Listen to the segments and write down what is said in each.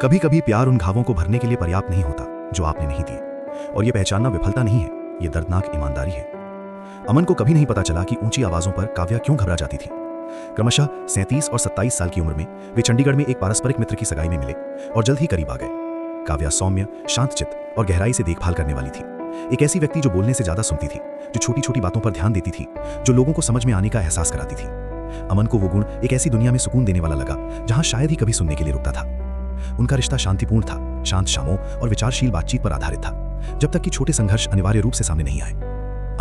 कभी कभी प्यार उन घावों को भरने के लिए पर्याप्त नहीं होता जो आपने नहीं दिए, और यह पहचानना विफलता नहीं है, यह दर्दनाक ईमानदारी है। अमन को कभी नहीं पता चला कि ऊंची आवाजों पर काव्या क्यों घबरा जाती थी। क्रमशः 37 और 27 साल की उम्र में वे चंडीगढ़ में एक पारस्परिक मित्र की सगाई में मिले और जल्द ही करीब आ गए। काव्या सौम्य, शांतचित्त और गहराई से देखभाल करने वाली थी। एक ऐसी व्यक्ति जो बोलने से ज्यादा सुनती थी, जो छोटी छोटी बातों पर ध्यान देती थी, जो लोगों को समझ में आने का एहसास कराती थी। अमन को वो गुण एक ऐसी दुनिया में सुकून देने वाला लगा जहां शायद ही कभी सुनने के लिए रुकता था। उनका रिश्ता शांतिपूर्ण था, शांत शामों और विचारशील बातचीत पर आधारित था, जब तक कि छोटे संघर्ष अनिवार्य रूप से सामने नहीं आए।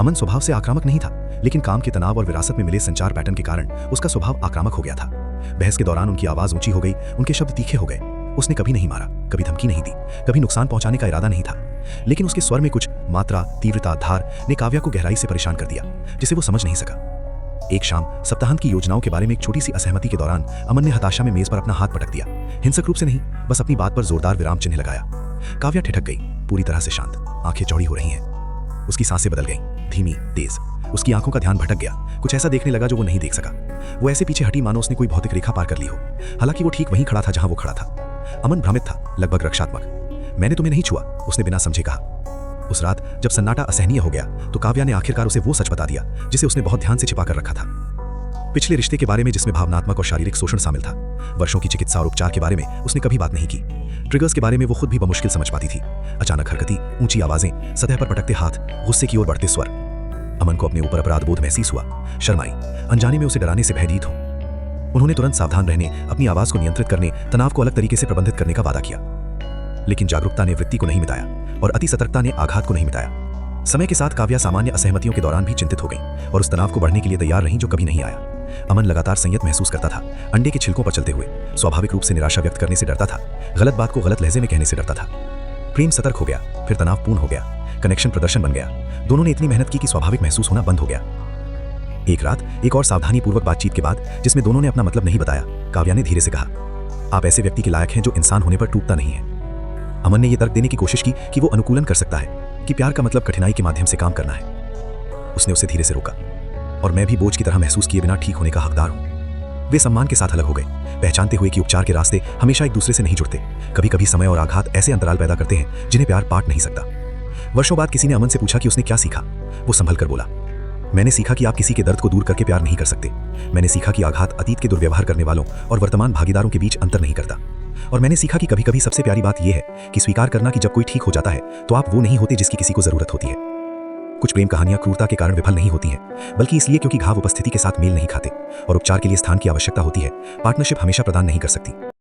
अमन स्वभाव से आक्रामक नहीं था, लेकिन काम के तनाव और विरासत में मिले संचार पैटर्न के कारण उसका स्वभाव आक्रामक हो गया था। बहस के दौरान उनकी आवाज ऊंची हो गई, उनके शब्द तीखे हो गए। उसने कभी नहीं मारा, कभी धमकी नहीं दी, कभी नुकसान पहुंचाने का इरादा नहीं था, लेकिन उसके स्वर में कुछ मात्रा, तीव्रता, धार ने काव्या को गहराई से परेशान कर दिया, जिसे वो समझ नहीं सका। एक शाम सप्ताहांत की योजनाओं के बारे में एक छोटी सी असहमति के दौरान अमन ने हताशा में मेज पर अपना हाथ पटक दिया। हिंसक रूप से नहीं, बस अपनी बात पर जोरदार विराम चिन्ह लगाया। काव्या ठिठक गई, पूरी तरह से शांत, आंखें चौड़ी हो रही हैं। उसकी सांसें बदल गईं, धीमी, तेज। उसकी आंखों का ध्यान भटक गया, कुछ ऐसा देखने लगा जो वो नहीं देख सका। वो ऐसे पीछे हटी मानो उसने कोई भौतिक रेखा पार कर ली हो, हालांकि वो ठीक वहीं खड़ा था जहां वो खड़ा था। अमन भ्रमित था, लगभग रक्षात्मक। मैंने तुम्हें नहीं छुआ, उसने बिना समझे कहा। उस रात जब सन्नाटा असहनीय हो गया तो काव्या ने आखिरकार उसे वो सच बता दिया जिसे उसने बहुत ध्यान से छिपा कर रखा था। पिछले रिश्ते के बारे में जिसमें भावनात्मक और शारीरिक शोषण शामिल था। वर्षों की चिकित्सा और उपचार के बारे में उसने कभी बात नहीं की। ट्रिगर्स के बारे में वो खुद भी बमुश्किल समझ पाती थी। अचानक हरकती, ऊंची आवाजें, सतह पर पटकते हाथ, गुस्से की ओर बढ़ते स्वर। अमन को अपने ऊपर अपराध बोध महसूस हुआ। शर्माई, अनजाने में उसे डराने से भयभीत हो। उन्होंने तुरंत सावधान रहने, अपनी आवाज को नियंत्रित करने, तनाव को अलग तरीके से प्रबंधित करने का वादा किया। लेकिन जागरूकता ने वृत्ति को नहीं मिटाया और अति सतर्कता ने आघात को नहीं मिटाया। समय के साथ काव्या सामान्य असहमतियों के दौरान भी चिंतित हो गई और उस तनाव को बढ़ने के लिए तैयार रही जो कभी नहीं आया। अमन लगातार संयत महसूस करता था, अंडे के छिलकों पर चलते हुए। स्वाभाविक रूप से निराशा व्यक्त करने से डरता था, गलत बात को गलत लहजे में कहने से डरता था। प्रेम सतर्क हो गया, फिर तनावपूर्ण हो गया, कनेक्शन प्रदर्शन बन गया। दोनों ने इतनी मेहनत की कि स्वाभाविक महसूस होना बंद हो गया। एक रात एक और सावधानी पूर्वक बातचीत के बाद, जिसमें दोनों ने अपना मतलब नहीं बताया, काव्या ने धीरे से कहा, आप ऐसे व्यक्ति के लायक हैं जो इंसान होने पर टूटता नहीं है। अमन ने यह तर्क देने की कोशिश की कि वो अनुकूलन कर सकता है, कि प्यार का मतलब कठिनाई के माध्यम से काम करना है। उसने उसे धीरे से रोका, और मैं भी बोझ की तरह महसूस किए बिना ठीक होने का हकदार हूं। वे सम्मान के साथ अलग हो गए, पहचानते हुए कि उपचार के रास्ते हमेशा एक दूसरे से नहीं जुड़ते। कभी कभी समय और आघात ऐसे अंतराल पैदा करते हैं जिन्हें प्यार पाट नहीं सकता। वर्षों बाद किसी ने अमन से पूछा कि उसने क्या सीखा। वो संभल कर बोला, मैंने सीखा कि आप किसी के दर्द को दूर करके प्यार नहीं कर सकते। मैंने सीखा कि आघात अतीत के दुर्व्यवहार करने वालों और वर्तमान भागीदारों के बीच अंतर नहीं करता। और मैंने सीखा कि कभी कभी सबसे प्यारी बात यह है कि स्वीकार करना कि जब कोई ठीक हो जाता है तो आप वो नहीं होते जिसकी किसी को जरूरत होती है। कुछ प्रेम कहानियां क्रूरता के कारण विफल नहीं होती हैं, बल्कि इसलिए क्योंकि घाव उपस्थिति के साथ मेल नहीं खाते और उपचार के लिए स्थान की आवश्यकता होती है। पार्टनरशिप हमेशा प्रदान नहीं कर सकती।